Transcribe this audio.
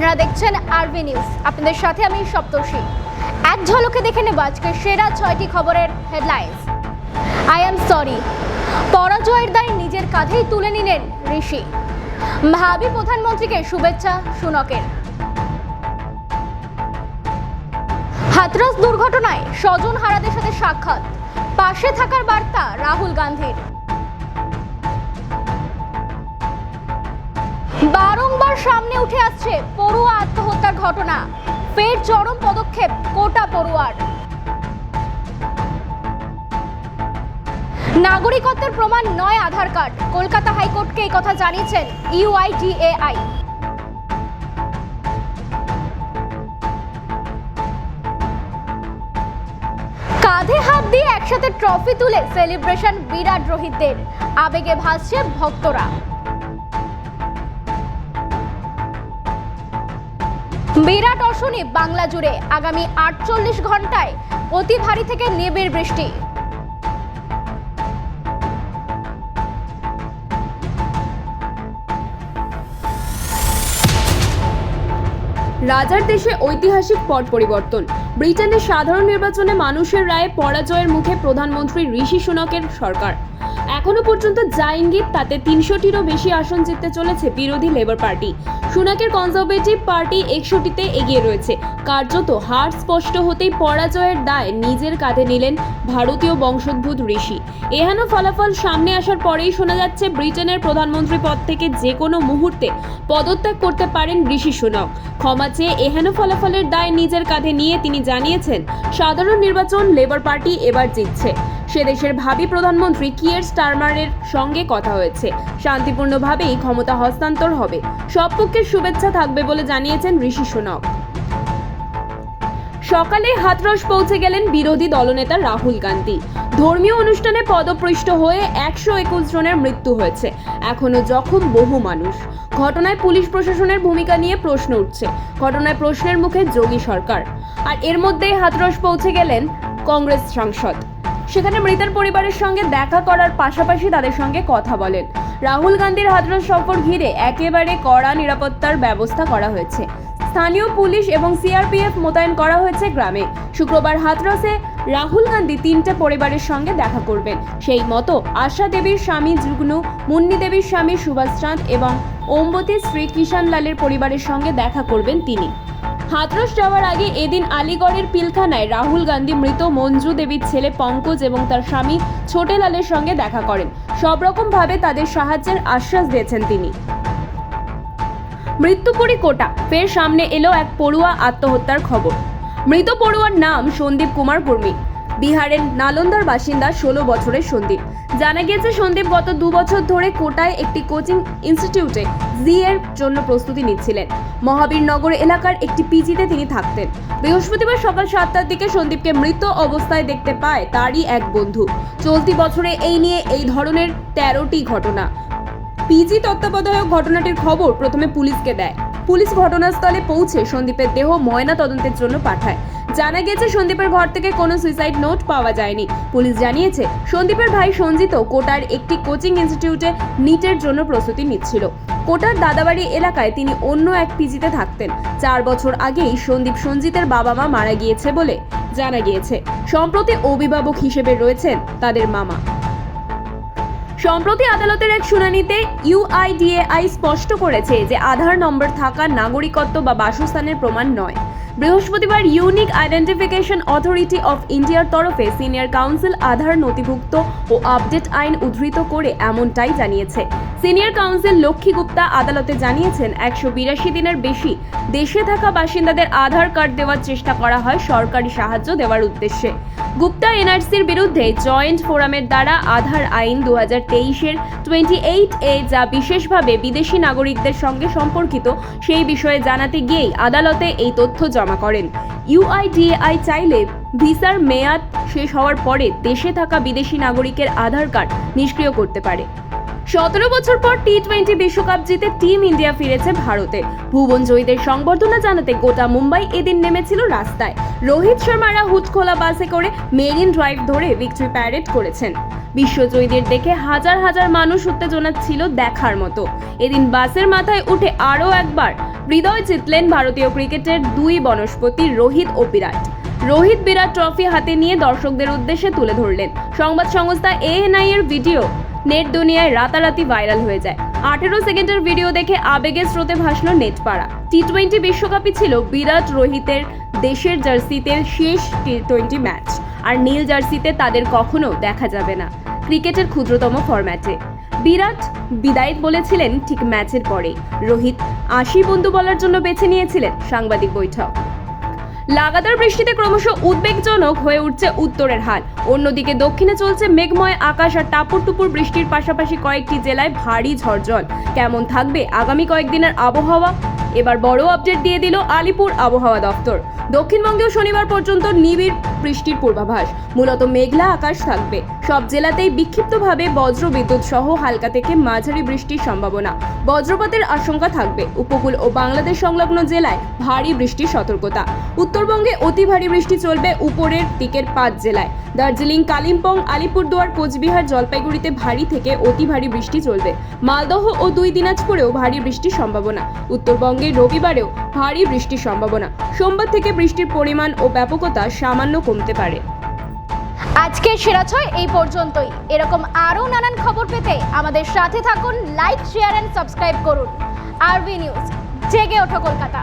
আপনারা দেখছেন আরবি নিউজ। আপনাদের সাথে আমি সপ্তর্ষি। এক ঝলকে দেখে নেব আজকের সেরা 6টি খবরের হেডলাইন্স। আই এম সরি, পরাজয়ের দায় নিজের কাঁধেই তুলে নিলেন ঋষি। ভাবি প্রধানমন্ত্রীকে শুভেচ্ছা সুনকের। হাথরস দুর্ঘটনায় স্বজন হারাদের সাথে সাক্ষাৎ, পাশে থাকার বার্তা রাহুল গান্ধীর। বারংবার সামনে উঠে আসছে পড়ুয়া আত্মহত্যার ঘটনা, ফের চরম পদক্ষেপ কোটা পড়ুয়ার। নাগরিকত্বের প্রমাণ নয় আধার কার্ড, কলকাতা হাইকোর্টকে এই কথা জানিয়েছেন UIDAI। কাঁধে হাত দিয়ে একসাথে ট্রফি তুলে সেলিব্রেশন বিরাট রোহিতদের, আবেগে ভাসছে ভক্তরা। বিরাট অশনি বাংলা জুড়ে, আগামী 48 ঘন্টায় অতি ভারী থেকে নিবিড় বৃষ্টি। রাজার দেশে ঐতিহাসিক পট পরিবর্তন। ব্রিটেনের সাধারণ নির্বাচনে মানুষের রায়ে পরাজয়ের মুখে প্রধানমন্ত্রী ঋষি সুনকের সরকার। এখনো পর্যন্ত যা ইঙ্গিত তাতে 300টিরও বেশি আসন জিততে চলেছে বিরোধী লেবার পার্টি। সুনাকের কনজারভেটিভ পার্টি 61টিতে এগিয়ে রয়েছে। কার্যত হার স্পষ্ট হতেই পরাজয়ের দায় নিজের কাঁধে নিলেন ভারতীয় বংশোদ্ভূত ঋষি। এহেন ফলাফল সামনে আসার পরেই শোনা যাচ্ছে ব্রিটেনের প্রধানমন্ত্রী পদ থেকে যে কোনো মুহূর্তে পদত্যাগ করতে পারেন ঋষি সুনক। ক্ষমা চেয়ে এহেন ফলাফলের দায় নিজের কাঁধে নিয়ে তিনি জানিয়েছেন, সাধারণ নির্বাচন লেবার পার্টি এবার জিতছে। সে দেশের ভাবি প্রধানমন্ত্রী কিয়ার স্টারমারের সঙ্গে কথা হয়েছে, শান্তিপূর্ণভাবেই ক্ষমতা হস্তান্তর হবে। সব পক্ষের শুভেচ্ছা থাকবে বলে জানিয়েছেন ঋষি সুনক। সকালে হাথরস পৌঁছে গেলেন বিরোধী দলনেতা রাহুল গান্ধী। ধর্মীয় অনুষ্ঠানে পদপৃষ্ট হয়ে 121 জনের মৃত্যু হয়েছে, এখনো জখম বহু মানুষ। ঘটনায় পুলিশ প্রশাসনের ভূমিকা নিয়ে প্রশ্ন উঠছে। ঘটনায় প্রশ্নের মুখে যোগী সরকার। আর এর মধ্যেই হাথরস পৌঁছে গেলেন কংগ্রেস সাংসদ। সেখানে মৃতের পরিবারের সঙ্গে দেখা করার পাশাপাশি তাদের সঙ্গে কথা বলেন। রাহুল গান্ধীর হাথরস সফর ঘিরে একেবারে কড়া নিরাপত্তার ব্যবস্থা করা হয়েছে। স্থানীয় পুলিশ এবং CRPF মোতায়েন করা হয়েছে গ্রামে। শুক্রবার হাথরসে রাহুল গান্ধী 3টে পরিবারের সঙ্গে দেখা করবেন। সেই মতো আশা দেবীর স্বামী যুগ্নু, মুন্নি দেবীর স্বামী সুভাষ চাঁদ এবং ওমবতী শ্রী কিষান লালের পরিবারের সঙ্গে দেখা করবেন তিনি। হাথরস যাওয়ার আগে এদিন আলিগড়ের পিলখানায় রাহুল গান্ধী মৃত মঞ্জু দেবীর ছেলে পঙ্কজ এবং তার স্বামী ছোটেলালের সঙ্গে দেখা করেন। সব রকম ভাবে তাদের সাহায্যের আশ্বাস দিয়েছেন তিনি। মৃত্যুপুরী কোটা, ফের সামনে এলো এক পড়ুয়া আত্মহত্যার খবর। মৃত পড়ুয়ার নাম সন্দীপ কুমার কুর্মী, বিহারের নালন্দার বাসিন্দা 16 বছরের সন্দীপ। জানা গিয়েছে সন্দীপ গত 2 বছর ধরে কোটায় একটি কোচিং ইনস্টিটিউটে এর জন্য প্রস্তুতি নিচ্ছিলেন। মহাবীরনগর এলাকার একটি পিজিতে তিনি থাকতেন। বৃহস্পতিবার সকাল 7টার দিকে সন্দীপকে মৃত অবস্থায় দেখতে পায় তারই এক বন্ধু। চলতি বছরে এই নিয়ে এই ধরনের 13টি ঘটনা। পিজি তত্ত্বাবধায়ক ঘটনাটির খবর প্রথমে পুলিশকে দেয়। পুলিশ ঘটনাস্থলে পৌঁছে সন্দীপের দেহ ময়না তদন্তের জন্য পাঠায়। জানা গেছে সন্দীপের ঘর থেকে কোনো সুইসাইড নোট পাওয়া যায়নি। পুলিশ জানিয়েছে সন্দীপের ভাই সঞ্জিত কোটার একটি কোচিং ইনস্টিটিউটে নিটের জন্য প্রস্তুতি নিচ্ছিল। কোটার দাদাবাড়ি এলাকায় তিনি অন্য এক পিজিতে থাকতেন। 4 বছর আগেই সঞ্জিতের বাবা মা মারা গিয়েছে বলে জানা গিয়েছে। সম্প্রতি অভিভাবক হিসেবে রয়েছেন তাদের মামা। সম্প্রতি আদালতের এক শুনানিতে UIDAI স্পষ্ট করেছে যে আধার নম্বর থাকা নাগরিকত্ব বা বাসস্থানের প্রমাণ নয়। বৃহস্পতিবার ইউনিক আইডেন্টিফিকেশন অথরিটি অফ ইন্ডিয়ার তরফে সিনিয়র কাউন্সিল আধার নথিভুক্ত ও আপডেট আইন উদ্ধৃত করে এমনটাই জানিয়েছে। সিনিয়র কাউন্সিল লক্ষ্মী গুপ্তা আদালতে জানিয়েছেন, 182 দিনের বেশি দেশে থাকা বাসিন্দাদের আধার কার্ড দেওয়ার চেষ্টা করা হয় সরকারি সাহায্য দেওয়ার উদ্দেশ্যে। গুপ্তা NRCর বিরুদ্ধে জয়েন্ট ফোরামের দ্বারা আধার আইন 2023-এর 28A যা বিশেষভাবে বিদেশি নাগরিকদের সঙ্গে সম্পর্কিত সেই বিষয়ে জানাতে গিয়েই আদালতে এই তথ্য জমা করেন। UIDAI চাইলে ভিসার মেয়াদ শেষ হওয়ার পরে দেশে থাকা বিদেশি নাগরিকের আধার কার্ড নিষ্ক্রিয় করতে পারে। 17 বছর পর T20 বিশ্বকাপ জিতে টিম ইন্ডিয়া ফিরেছে ভারতে। ভুবন জয়ীদের সংবর্ধনা জানাতে গোটা মুম্বাই এদিন নেমেছিল রাস্তায়। রোহিত শর্মারা হুড খোলা বাসে করে মেরিন ড্রাইভ ধরে ভিক্টরি প্যারেড করেছেন। বিশ্বজয়ীদের দেখে হাজার হাজার মানুষ উত্তেজনা ছিল দেখার মতো। এদিন বাসের মাথায় উঠে আরও একবার হৃদয় জিতলেন ভারতীয় ক্রিকেটের দুই বনস্পতি রোহিত ও বিরাট। রোহিত বিরাট ট্রফি হাতে নিয়ে দর্শকদের উদ্দেশ্যে তুলে ধরলেন। সংবাদ সংস্থা ANI এর ভিডিও নেট দুনিয়ায় রাতারাতি ভাইরাল হয়ে যায়। 18 সেকেন্ডের ভিডিও দেখে আবেগে স্রোতে ভাসল নেট পাড়া। টি20 বিশ্বকাপই ছিল বিরাট রোহিতের দেশের জার্সিতে শেষ টি20 ম্যাচ, আর নীল জার্সিতে তাদের কখনো দেখা যাবে না ক্রিকেটের ক্ষুদ্রতম ফরম্যাটে। বিরাট বিদায় বলেছিলেন ঠিক ম্যাচের পরেই। রোহিত 80 বন্ধু বলার জন্য বেছে নিয়েছিলেন সাংবাদিক বৈঠক। লাগাতার বৃষ্টিতে ক্রমশ উদ্বেগজনক হয়ে উঠছে উত্তরের হাল। অন্যদিকে দক্ষিণে চলছে মেঘময় আকাশ আর টাপুর টুপুর বৃষ্টির পাশাপাশি কয়েকটি জেলায় ভারী ঝড়। কেমন থাকবে আগামী কয়েকদিনের আবহাওয়া? এবার বড় আপডেট দিয়ে দিল আলিপুর আবহাওয়া দপ্তর। দক্ষিণবঙ্গেও শনিবার পর্যন্ত নিবিড় বৃষ্টির পূর্বাভাস। মূলত মেঘলা আকাশ থাকবে। সব জেলাতেই বিক্ষিপ্তভাবে বজ্র বিদ্যুৎ সহ হালকা থেকে মাঝারি বৃষ্টির সম্ভাবনা। বজ্রপাতের আশঙ্কা থাকবে। উপকূল ও বাংলাদেশ সংলগ্ন জেলায় ভারী বৃষ্টির সতর্কতা। উত্তরবঙ্গে অতি ভারী বৃষ্টি চলবে উপরের দিকের 5 জেলায়। দার্জিলিং, কালিম্পং, আলিপুরদুয়ার, কোচবিহার, জলপাইগুড়িতে ভারী থেকে অতি ভারী বৃষ্টি চলবে। মালদহ ও 2 দিনাজপুরেও ভারী বৃষ্টির সম্ভাবনা। উত্তরবঙ্গে রবিবারেও ভারী বৃষ্টির সম্ভাবনা। সোমবার থেকে বৃষ্টির পরিমাণ ও ব্যাপকতা সামান্য কমতে পারে। আজকের সেরা ছয় এই পর্যন্তই। এরকম আরও নানান খবর পেতে আমাদের সাথে থাকুন। লাইক, শেয়ার এন্ড সাবস্ক্রাইব করুন। আরবি নিউজ, জেগে ওঠো কলকাতা।